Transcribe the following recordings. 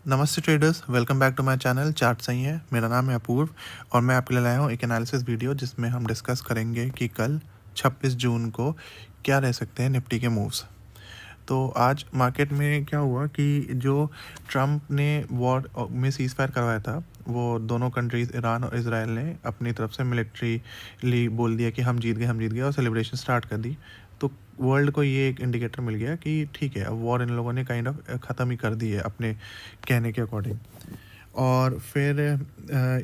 नमस्ते traders, welcome back to my channel chart सही है। मेरा नाम है अपूर्व और मैं आपके लिए लाया हूँ एक एनालिसिस वीडियो जिसमें हम डिस्कस करेंगे कि कल 26 जून को क्या रह सकते हैं निफ्टी के मूव्स। तो आज मार्केट में क्या हुआ कि जो ट्रम्प ने वॉर में सीज़ फायर करवाया था, वो दोनों कंट्रीज़ ईरान और इजराइल ने अपनी तरफ से मिलिट्रीली बोल दिया कि हम जीत गए और सेलिब्रेशन स्टार्ट कर दी। तो वर्ल्ड को ये एक इंडिकेटर मिल गया कि ठीक है, अब वॉर इन लोगों ने काइंड ऑफ ख़त्म ही कर दी है अपने कहने के अकॉर्डिंग। और फिर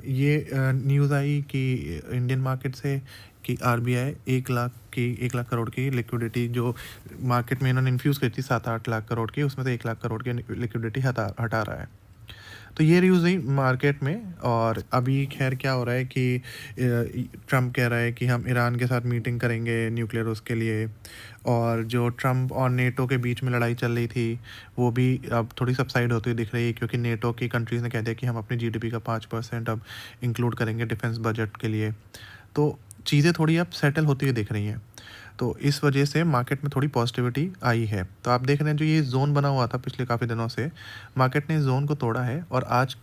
ये न्यूज़ आई कि इंडियन मार्केट से कि आरबीआई 1 लाख करोड़ की लिक्विडिटी जो मार्केट में इन्होंने इन्फ्यूज़ करी थी 7-8 लाख करोड़ की, उसमें से 1 लाख करोड़ की लिक्विडिटी हटा रहा है। तो ये न्यूज़ हुई मार्केट में। और अभी खैर क्या हो रहा है कि ट्रम्प कह रहा है कि हम ईरान के साथ मीटिंग करेंगे न्यूक्लियर उसके लिए। और जो ट्रम्प और नेटो के बीच में लड़ाई चल रही थी वो भी अब थोड़ी सबसाइड होती हुई दिख रही है, क्योंकि नेटो की कंट्रीज़ ने कह दिया कि हम अपनी जीडीपी का 5% अब इंक्लूड करेंगे डिफेंस बजट के लिए। तो चीज़ें थोड़ी अब सेटल होती हुई दिख रही हैं। तो इस वजह से मार्केट में थोड़ी पॉजिटिविटी आई है। तो आप देख रहे हैं जो ये जोन बना हुआ था पिछले काफ़ी दिनों से, मार्केट ने इस जोन को तोड़ा है और आज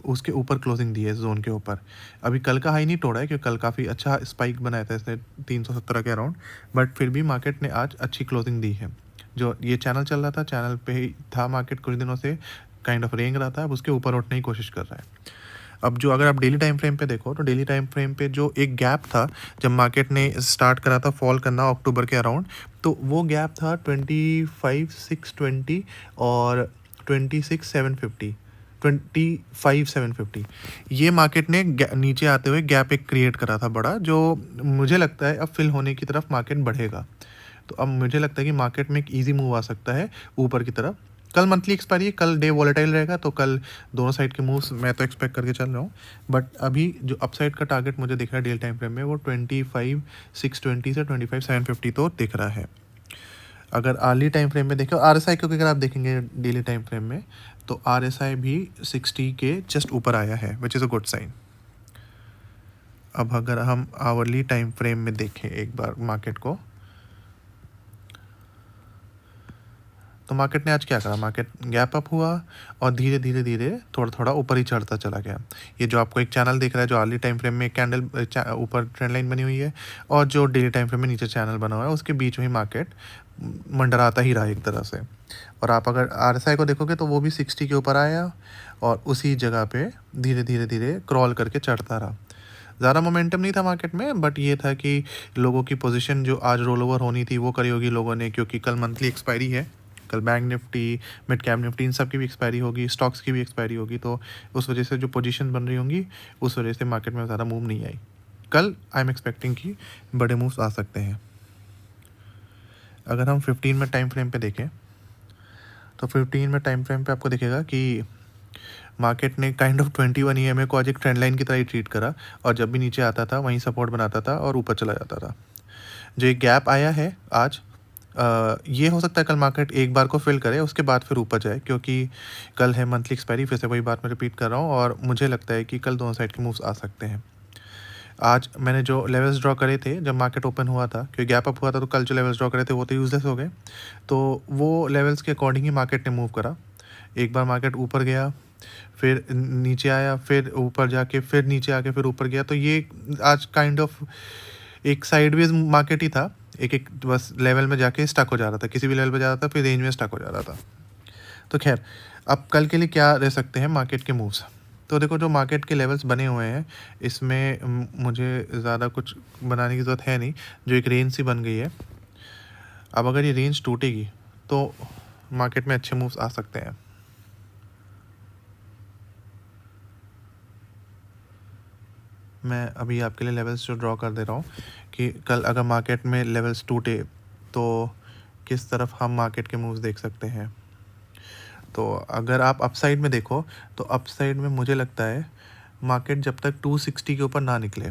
उसके ऊपर क्लोजिंग दी है इस जोन के ऊपर। अभी कल का हाई नहीं तोड़ा है, क्योंकि कल काफ़ी अच्छा स्पाइक बनाया था इसने 317 के अराउंड, बट फिर भी मार्केट ने आज अच्छी क्लोजिंग दी है। जो ये चैनल चल रहा था, चैनल पे ही था मार्केट कुछ दिनों से, काइंड ऑफ रेंग रहा था, अब उसके ऊपर उठने की कोशिश कर रहा है। अब जो अगर आप डेली टाइम फ्रेम पे देखो तो डेली टाइम फ्रेम पे जो एक गैप था जब मार्केट ने स्टार्ट करा था फॉल करना अक्टूबर के अराउंड, तो वो गैप था 25,620 और 26,750, 25,750। ये मार्केट ने नीचे आते हुए गैप एक क्रिएट करा था बड़ा, जो मुझे लगता है अब फिल होने की तरफ मार्केट बढ़ेगा। तो अब मुझे लगता है कि मार्केट में एक ईजी मूव आ सकता है ऊपर की तरफ। कल मंथली एक्सपायरी है, कल डे वॉलेटाइल रहेगा, तो कल दोनों साइड के मूव्स मैं तो एक्सपेक्ट करके चल रहा हूँ। बट अभी जो अपसाइड का टारगेट मुझे दिख रहा है डेली टाइम फ्रेम में, वो 25,620 से 25,750 तो दिख रहा है। अगर आर्ली टाइम फ्रेम में देखें, आरएसआई को अगर आप देखेंगे डेली टाइम फ्रेम में, तो आरएसआई भी 60 के जस्ट ऊपर आया है, which is a good sign. अब अगर हम आवरली टाइम फ्रेम में देखें एक बार मार्केट को, तो मार्केट ने आज क्या करा, मार्केट गैप अप हुआ और धीरे धीरे धीरे थोड़ा थोड़ा ऊपर ही चढ़ता चला गया। ये जो आपको एक चैनल दिख रहा है, जो अर्ली टाइम फ्रेम में एक कैंडल ऊपर ट्रेंड लाइन बनी हुई है, और जो डेली टाइम फ्रेम में नीचे चैनल बना हुआ है, उसके बीच में ही मार्केट मंडराता ही रहा एक तरह से। और आप अगर आरएसआई को देखोगे तो वो भी 60 के ऊपर आया और उसी जगह पे धीरे धीरे धीरे क्रॉल करके चढ़ता रहा। ज़्यादा मोमेंटम नहीं था मार्केट में, बट ये था कि लोगों की पोजीशन जो आज रोल ओवर होनी थी वो करी होगी लोगों ने, क्योंकि कल मंथली एक्सपायरी है। कल bank Nifty, mid cap Nifty, इन सब की भी एक्सपायरी होगी, स्टॉक्स की भी एक्सपायरी होगी। तो उस वजह से जो पोजीशन बन रही होंगी, उस वजह से मार्केट में ज़्यादा मूव नहीं आई। कल आई एम एक्सपेक्टिंग कि बड़े मूव्स आ सकते हैं। अगर हम 15 में टाइम फ्रेम पे देखें, तो 15 में टाइम फ्रेम पे आपको दिखेगा कि मार्केट ने काइंड ऑफ 21 ईएमए को आज एक ट्रेंड लाइन की तरह ही ट्रीट करा, और जब भी नीचे आता था वहीं सपोर्ट बनाता था और ऊपर चला जाता था। जो एक गैप आया है आज, ये हो सकता है कल मार्केट एक बार को फिल करे, उसके बाद फिर ऊपर जाए, क्योंकि कल है मंथली एक्सपायरी। फिर से वही बात मैं रिपीट कर रहा हूँ, और मुझे लगता है कि कल दोनों साइड के मूव्स आ सकते हैं। आज मैंने जो लेवल्स ड्रॉ करे थे जब मार्केट ओपन हुआ था, क्योंकि गैप अप हुआ था, तो कल जो लेवल्स ड्रॉ करे थे वो तो यूजलेस हो गए। तो वो लेवल्स के अकॉर्डिंग ही मार्केट ने मूव करा। एक बार मार्केट ऊपर गया, फिर नीचे आया, फिर ऊपर जाके फिर नीचे आके फिर ऊपर गया। तो ये आज काइंड ऑफ एक साइडवेज मार्केट ही था, एक एक बस लेवल में जाके स्टक हो जा रहा था, किसी भी लेवल पे जा रहा था, फिर रेंज में स्टक हो जा रहा था। तो खैर, अब कल के लिए क्या रह सकते हैं मार्केट के मूव्स। तो देखो, जो मार्केट के लेवल्स बने हुए हैं, इसमें मुझे ज़्यादा कुछ बनाने की ज़रूरत है नहीं। जो एक रेंज सी बन गई है, अब अगर ये रेंज टूटेगी तो मार्केट में अच्छे मूव्स आ सकते हैं। मैं अभी आपके लिए लेवल्स जो ड्रॉ कर दे रहा हूँ कि कल अगर मार्केट में लेवल्स टूटे तो किस तरफ हम मार्केट के मूव्स देख सकते हैं। तो अगर आप अपसाइड में देखो, तो अपसाइड में मुझे लगता है मार्केट जब तक 260 के ऊपर ना निकले,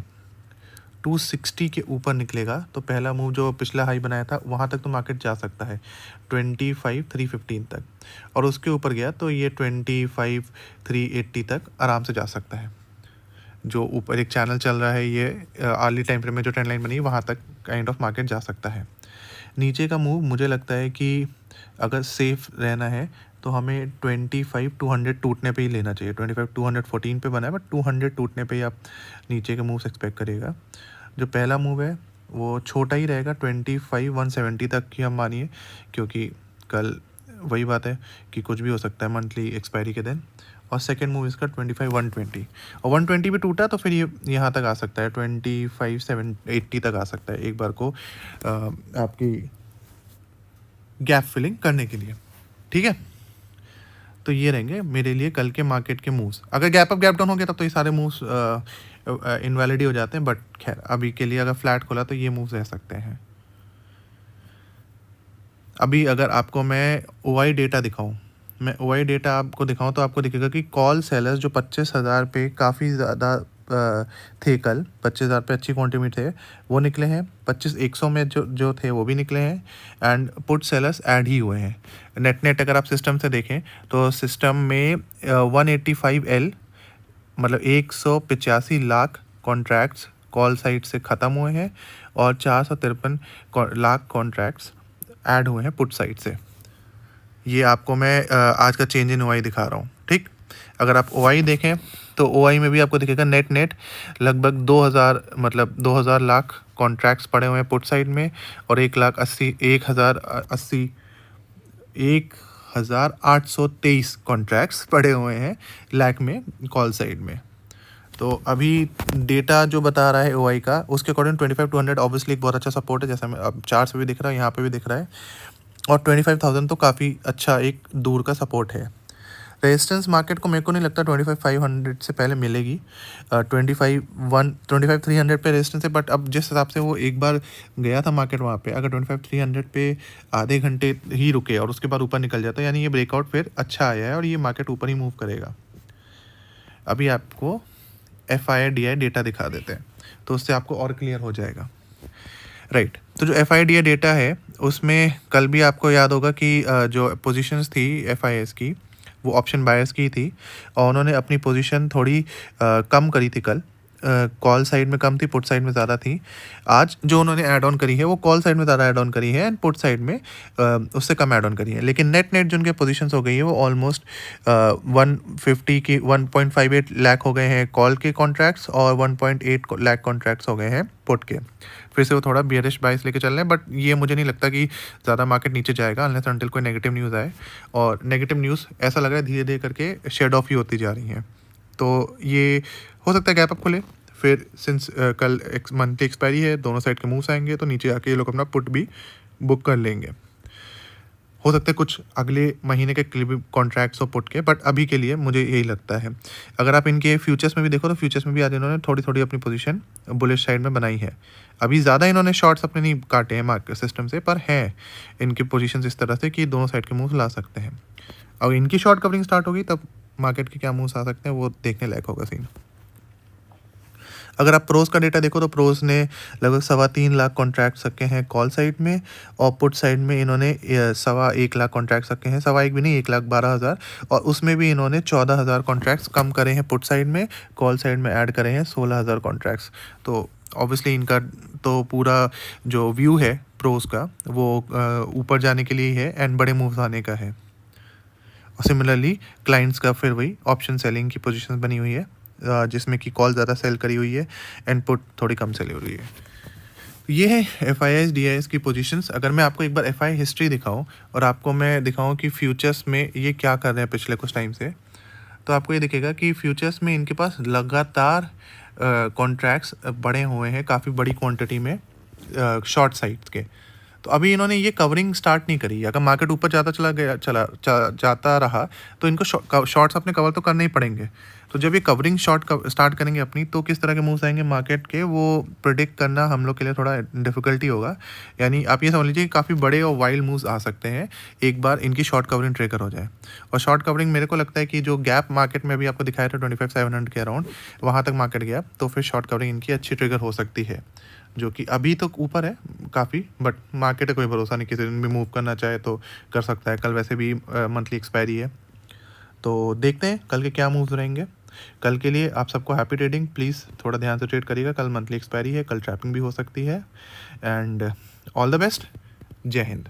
260 के ऊपर निकलेगा तो पहला मूव जो पिछला हाई बनाया था वहाँ तक तो मार्केट जा सकता है 25,315 तक, और उसके ऊपर गया तो ये 25,380 तक आराम से जा सकता है। जो ऊपर एक चैनल चल रहा है, ये अर्ली टाइम फ्रेम में जो ट्रेंड लाइन बनी है, वहाँ तक काइंड ऑफ मार्केट जा सकता है। नीचे का मूव मुझे लगता है कि अगर सेफ रहना है तो हमें 25 200 टूटने पे ही लेना चाहिए। 25 214 पे बना है, बट 200 टूटने पे ही आप नीचे के मूव्स एक्सपेक्ट करिएगा। जो पहला मूव है वो छोटा ही रहेगा, 25 170 तक की हम मानिए, क्योंकि कल वही बात है कि कुछ भी हो सकता है मंथली एक्सपायरी के दिन। और सेकेंड मूव इसका 25 120, और 120 भी टूटा तो फिर ये यहाँ तक आ सकता है, 25 780 तक आ सकता है एक बार को आपकी गैप फिलिंग करने के लिए। ठीक है, तो ये रहेंगे मेरे लिए कल के मार्केट के मूव्स। अगर गैप अप गैप डाउन हो गया तब तो ये सारे मूव्स इनवैलिड ही हो जाते हैं, बट खैर अभी के लिए अगर फ्लैट खोला तो ये मूव्स रह सकते हैं। अभी अगर आपको मैं ओआई डेटा दिखाऊं, मैं ओआई डेटा आपको दिखाऊं तो आपको दिखेगा कि कॉल सेलर्स जो 25,000 पे काफ़ी ज़्यादा थे कल, 25,000 पे अच्छी क्वांटिटी में थे, वो निकले हैं। 25,100 में जो थे वो भी निकले हैं, एंड पुट सेलर्स ऐड ही हुए हैं। नेट अगर आप सिस्टम से देखें तो सिस्टम में 185L मतलब 185 लाख कॉन्ट्रैक्ट्स कॉल साइड से ख़त्म हुए हैं, और 453 लाख कॉन्ट्रैक्ट्स ऐड हुए हैं पुट साइड से। ये आपको मैं आज का चेंज इन ओआई दिखा रहा हूँ। ठीक, अगर आप ओआई देखें तो ओआई में भी आपको दिखेगा नेट लगभग 2000 मतलब 2000 लाख कॉन्ट्रैक्ट्स पड़े हुए हैं पुट साइड में, और 1,823 कॉन्ट्रैक्ट्स पड़े हुए हैं लैक में कॉल साइड में। तो अभी डेटा जो बता रहा है ओआई का, उसके अकॉर्डिंग 25 200 ऑब्वियसली एक बहुत अच्छा सपोर्ट है, जैसा मैं अब चार्ट से भी दिख रहा है, यहाँ पे भी दिख रहा है, और 25,000 तो काफ़ी अच्छा एक दूर का सपोर्ट है। रेजिस्टेंस मार्केट को मेरे को नहीं लगता 25,500 से पहले मिलेगी। 25,300 पे रेजिस्टेंस है, बट अब जिस हिसाब से वो एक बार गया था मार्केट वहाँ पे, अगर 25,300 पे आधे घंटे ही रुके और उसके बाद ऊपर निकल जाता है, यानी ये ब्रेकआउट फिर अच्छा आया है और ये मार्केट ऊपर ही मूव करेगा। अभी आपको FIDI डेटा दिखा देते हैं तो उससे आपको और क्लियर हो जाएगा। राइट, तो जो FIDI डेटा है उसमें कल भी आपको याद होगा कि जो पोजीशंस थी FIS की वो ऑप्शन बायर्स की थी, और उन्होंने अपनी पोजीशन थोड़ी कम करी थी कल। कॉल साइड में कम थी, पुट साइड में ज़्यादा थी। आज जो उन्होंने ऐड ऑन करी है वो कॉल साइड में ज़्यादा ऐड ऑन करी है, एंड पुट साइड में उससे कम ऐड ऑन करी है। लेकिन नेट जो उनके पोजीशंस हो गई है वो ऑलमोस्ट 150 की 1.58 लाख हो गए हैं कॉल के कॉन्ट्रैक्ट्स, और 1.8 लाख कॉन्ट्रैक्ट्स हो गए हैं पुट के। फिर से वो थोड़ा बियरिश बाइस लेके चल रहे हैं, बट ये मुझे नहीं लगता कि ज़्यादा मार्केट नीचे जाएगा अनलेस अनटिल कोई नेगेटिव न्यूज़ आए, और नेगेटिव न्यूज़ ऐसा लग रहा है धीरे धीरे करके शेड ऑफ ही होती जा रही हैं। तो ये हो सकता है गैप अप खुले, फिर सिंस कल मंथली एक्सपायरी है, दोनों साइड के मूव्स आएंगे तो नीचे आके ये लोग अपना पुट भी बुक कर लेंगे। हो सकता है कुछ अगले महीने के कॉन्ट्रैक्ट्स हो पुट के, बट अभी के लिए मुझे यही लगता है। अगर आप इनके फ्यूचर्स में भी देखो तो फ्यूचर्स में भी आज इन्होंने थोड़ी थोड़ी अपनी पोजीशन बुलिश साइड में बनाई है। अभी ज़्यादा इन्होंने शॉर्ट्स अपने नहीं काटे हैं मार्केट सिस्टम से, पर हैं इनकी पोजीशंस इस तरह से कि दोनों साइड के मूव्स ला सकते हैं। और इनकी शॉर्ट कवरिंग स्टार्ट होगी तब मार्केट के क्या मूव्स आ सकते हैं वो देखने लायक होगा सीन। अगर आप प्रोस का डेटा देखो तो प्रोस ने लगभग 3.25 लाख कॉन्ट्रैक्ट रखे हैं कॉल साइड में, और पुट साइड में इन्होंने 1.25 लाख कॉन्ट्रैक्ट्स रखे हैं, 1.25 भी नहीं 1,12,000, और उसमें भी इन्होंने 14,000 कॉन्ट्रैक्ट्स कम करे हैं पुट साइड में, कॉल साइड में ऐड करे हैं 16,000 कॉन्ट्रैक्ट्स। तो ऑब्वियसली इनका तो पूरा जो व्यू है प्रोस का वो ऊपर जाने के लिए है एंड बड़े मूव्स आने का है। और सिमिलरली क्लाइंट्स का फिर वही ऑप्शन सेलिंग की पोजीशन बनी हुई है, जिसमें कि कॉल ज़्यादा सेल करी हुई है एंड पुट थोड़ी कम सेल हो रही है। ये है FIS DIS की पोजीशंस। अगर मैं आपको एक बार FI हिस्ट्री दिखाऊं और आपको मैं दिखाऊं कि फ्यूचर्स में ये क्या कर रहे हैं पिछले कुछ टाइम से, तो आपको ये दिखेगा कि फ्यूचर्स में इनके पास लगातार कॉन्ट्रैक्ट्स बड़े हुए हैं काफ़ी बड़ी क्वांटिटी में शॉर्ट साइड्स के। तो अभी इन्होंने ये कवरिंग स्टार्ट नहीं करी। अगर मार्केट ऊपर जाता रहा तो इनको शॉर्ट्स अपने कवर तो करने ही पड़ेंगे। तो जब ये कवरिंग शॉर्ट स्टार्ट करेंगे अपनी, तो किस तरह के मूव्स आएंगे मार्केट के वो प्रिडिक्ट करना हम लोग के लिए थोड़ा डिफिकल्टी होगा। यानी आप ये समझ लीजिए कि काफ़ी बड़े और वाइल्ड मूव्स आ सकते हैं एक बार इनकी शॉर्ट कवरिंग ट्रिगर हो जाए। और शॉर्ट कवरिंग मेरे को लगता है कि जो गैप मार्केट में भी आपको दिखाया था 25,700 के अराउंड, वहाँ तक मार्केट गया तो फिर शॉर्ट कवरिंग इनकी अच्छी ट्रिगर हो सकती है, जो कि अभी तो ऊपर है काफ़ी, बट मार्केट का कोई भरोसा नहीं, किसी दिन भी मूव करना चाहे तो कर सकता है। कल वैसे भी मंथली एक्सपायरी है, तो देखते हैं कल के क्या मूव्स रहेंगे। कल के लिए आप सबको हैप्पी ट्रेडिंग। प्लीज़ थोड़ा ध्यान से ट्रेड करिएगा, कल मंथली एक्सपायरी है, कल ट्रैपिंग भी हो सकती है, एंड ऑल द बेस्ट। जय हिंद।